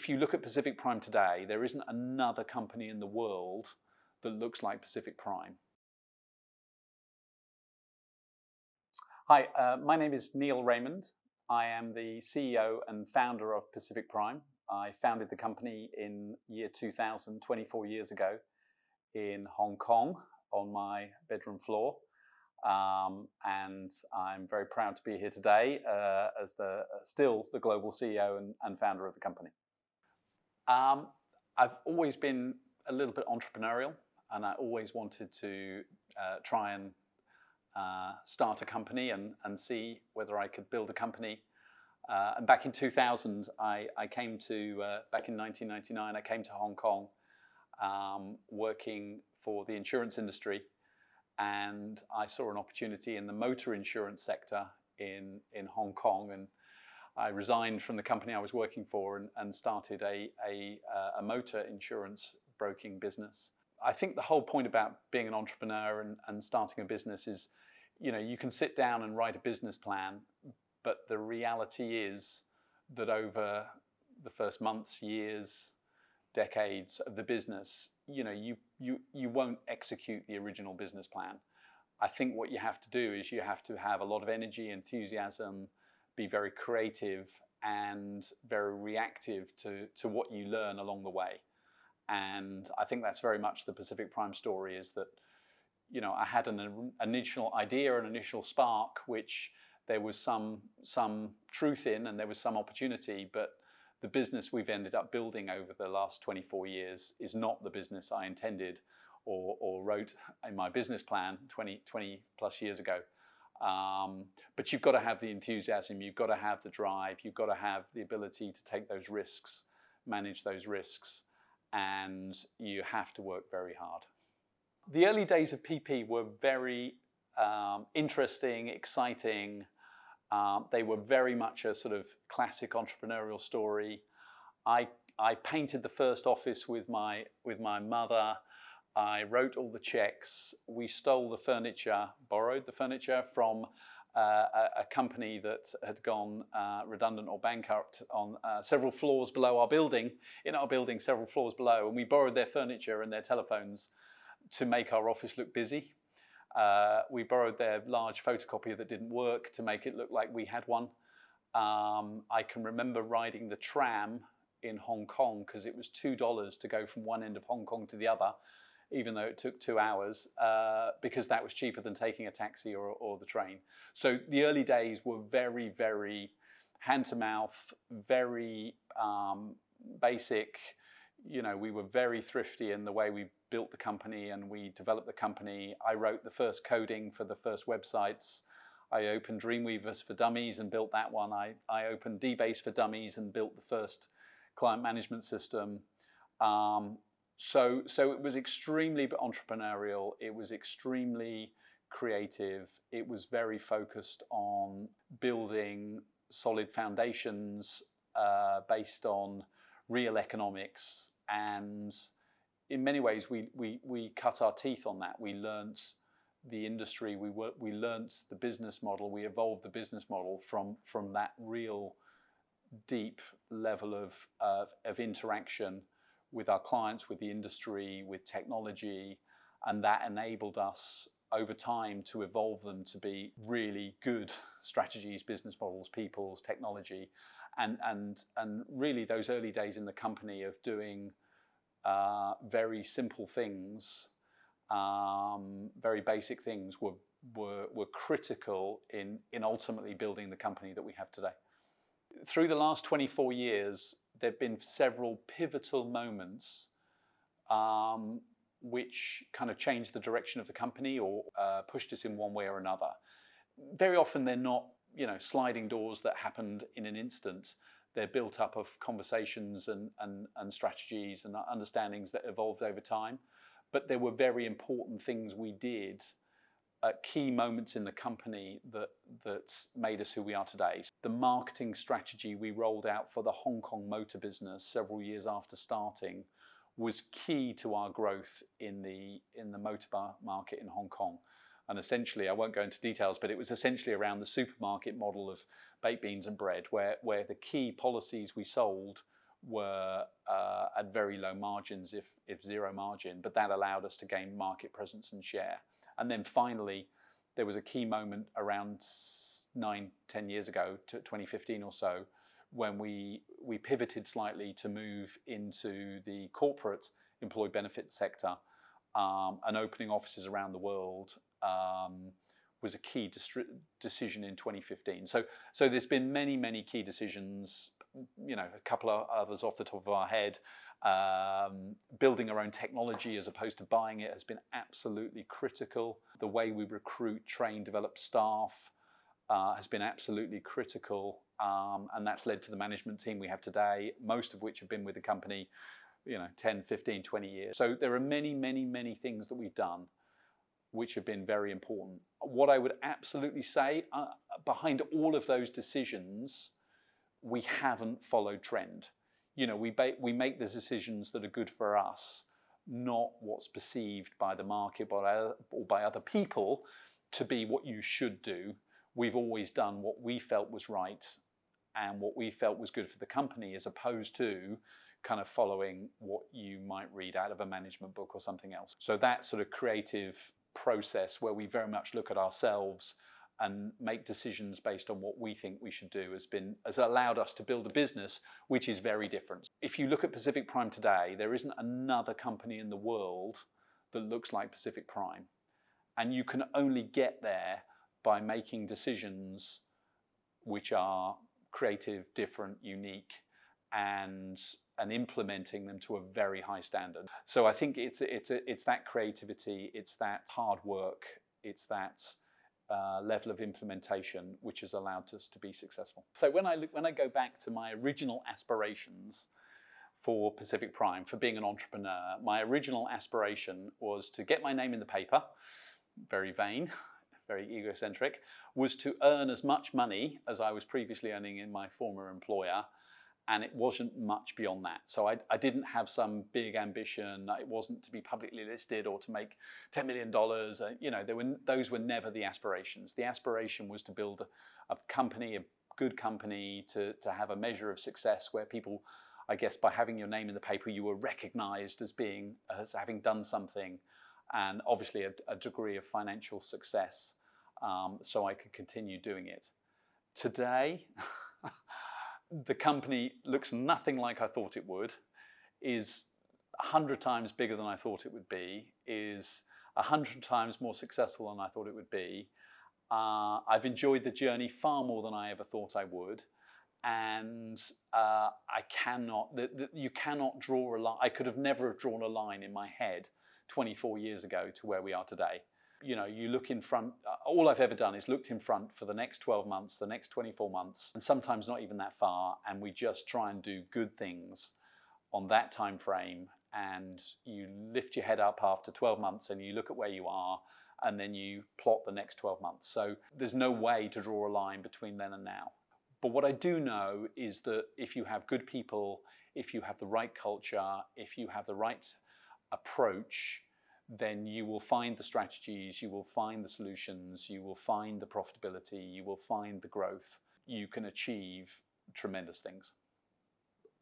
if you look at Pacific Prime today, there isn't another company in the world that looks like Pacific Prime. Hi, my name is Neil Raymond. I am the CEO and founder of Pacific Prime. I founded the company in year 2000, 24 years ago, in Hong Kong on my bedroom floor. And I'm very proud to be here today as still the global CEO and founder of the company. I've always been a little bit entrepreneurial, and I always wanted to try and start a company and see whether I could build a company. And back in 2000, back in 1999, I came to Hong Kong working for the insurance industry, and I saw an opportunity in the motor insurance sector in Hong Kong, and I resigned from the company I was working for and started a motor insurance broking business. I think the whole point about being an entrepreneur and starting a business is, you can sit down and write a business plan, but the reality is that over the first months, years, decades of the business, you won't execute the original business plan. I think what you have to do is you have to have a lot of energy, enthusiasm, be very creative and very reactive to what you learn along the way. And I think that's very much the Pacific Prime story, is that, I had an initial idea, an initial spark, which there was some truth in and there was some opportunity, but the business we've ended up building over the last 24 years is not the business I intended or wrote in my business plan 20 plus years ago. But you've got to have the enthusiasm, you've got to have the drive, you've got to have the ability to take those risks, manage those risks, and you have to work very hard. The early days of PP were very interesting, exciting. They were very much a sort of classic entrepreneurial story. I painted the first office with my mother. I wrote all the checks. We stole the furniture, borrowed the furniture from a company that had gone redundant or bankrupt on several floors below our building, several floors below, and we borrowed their furniture and their telephones to make our office look busy. We borrowed their large photocopier that didn't work to make it look like we had one. I can remember riding the tram in Hong Kong because it was $2 to go from one end of Hong Kong to the other, even though it took 2 hours, because that was cheaper than taking a taxi or the train. So the early days were very, very hand to mouth, very basic. We were very thrifty in the way we built the company and we developed the company. I wrote the first coding for the first websites. I opened Dreamweavers for Dummies and built that one. I opened DBase for Dummies and built the first client management system. So it was extremely entrepreneurial. It was extremely creative. It was very focused on building solid foundations based on real economics, and in many ways we cut our teeth on that. We learnt the industry, we learnt the business model, we evolved the business model from that real deep level of interaction with our clients, with the industry, with technology, and that enabled us over time to evolve them to be really good strategies, business models, people's technology. And really those early days in the company of doing very simple things, very basic things were critical in ultimately building the company that we have today. Through the last 24 years, there have been several pivotal moments which kind of changed the direction of the company or pushed us in one way or another. Very often they're not sliding doors that happened in an instant. They're built up of conversations and strategies and understandings that evolved over time. But there were very important things we did at key moments in the company that made us who we are today. The marketing strategy we rolled out for the Hong Kong motor business several years after starting was key to our growth in the motor market in Hong Kong. And essentially, I won't go into details, but it was essentially around the supermarket model of baked beans and bread, where the key policies we sold were at very low margins, if zero margin, but that allowed us to gain market presence and share. And then finally, there was a key moment around 9-10 years ago, to 2015 or so, when we pivoted slightly to move into the corporate employee benefit sector, and opening offices around the world was a key decision in 2015. So there's been many key decisions, a couple of others off the top of our head. Building our own technology as opposed to buying it has been absolutely critical. The way we recruit, train, develop staff has been absolutely critical, and that's led to the management team we have today, most of which have been with the company 10, 15, 20 years. So there are many things that we've done which have been very important. What I would absolutely say, behind all of those decisions, we haven't followed trend. We make the decisions that are good for us, not what's perceived by the market or by other people to be what you should do. We've always done what we felt was right and what we felt was good for the company, as opposed to kind of following what you might read out of a management book or something else. So that sort of creative process where we very much look at ourselves and make decisions based on what we think we should do has allowed us to build a business which is very different. If you look at Pacific Prime today, there isn't another company in the world that looks like Pacific Prime. And you can only get there by making decisions which are creative, different, unique, and implementing them to a very high standard. So I think it's that creativity, it's that hard work, it's that level of implementation which has allowed us to be successful. So when I go back to my original aspirations for Pacific Prime, for being an entrepreneur, my original aspiration was to get my name in the paper, very vain, very egocentric, was to earn as much money as I was previously earning in my former employer, and it wasn't much beyond that. So I didn't have some big ambition. It wasn't to be publicly listed or to make $10 million. Those were never the aspirations. The aspiration was to build a company, a good company, to have a measure of success where people, I guess, by having your name in the paper, you were recognized as having done something, and obviously a degree of financial success, so I could continue doing it. Today, the company looks nothing like I thought it would, is 100 times bigger than I thought it would be, is 100 times more successful than I thought it would be. I've enjoyed the journey far more than I ever thought I would, and you cannot draw a line. I could have never drawn a line in my head 24 years ago to where we are today. You look in front, all I've ever done is looked in front for the next 12 months, the next 24 months, and sometimes not even that far, and we just try and do good things on that time frame, and you lift your head up after 12 months and you look at where you are, and then you plot the next 12 months. So there's no way to draw a line between then and now. But what I do know is that if you have good people, if you have the right culture, if you have the right approach, then you will find the strategies, you will find the solutions, you will find the profitability, you will find the growth. You can achieve tremendous things.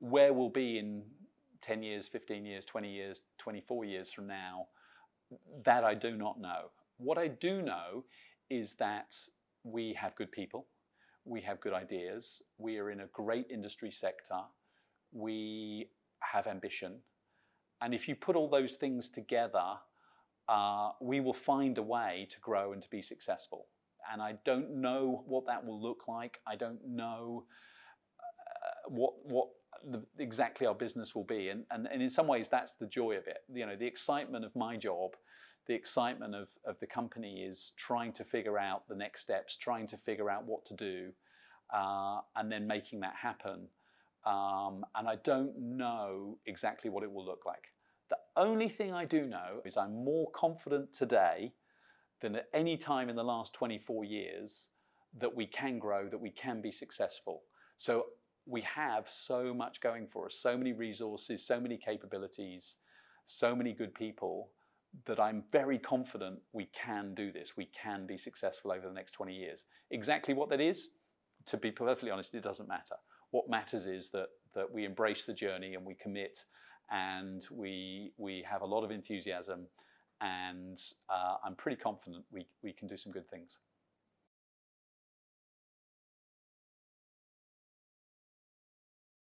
Where we'll be in 10 years, 15 years, 20 years, 24 years from now, that I do not know. What I do know is that we have good people, we have good ideas, we are in a great industry sector, we have ambition, and if you put all those things together, we will find a way to grow and to be successful. And I don't know what that will look like. I don't know what exactly our business will be. And in some ways, that's the joy of it. The excitement of my job, the excitement of the company is trying to figure out the next steps, trying to figure out what to do, and then making that happen. And I don't know exactly what it will look like. The only thing I do know is I'm more confident today than at any time in the last 24 years that we can grow, that we can be successful. So we have so much going for us, so many resources, so many capabilities, so many good people, that I'm very confident we can do this. We can be successful over the next 20 years. Exactly what that is, to be perfectly honest, it doesn't matter. What matters is that that we embrace the journey and we commit, and we have a lot of enthusiasm, and I'm pretty confident we can do some good things.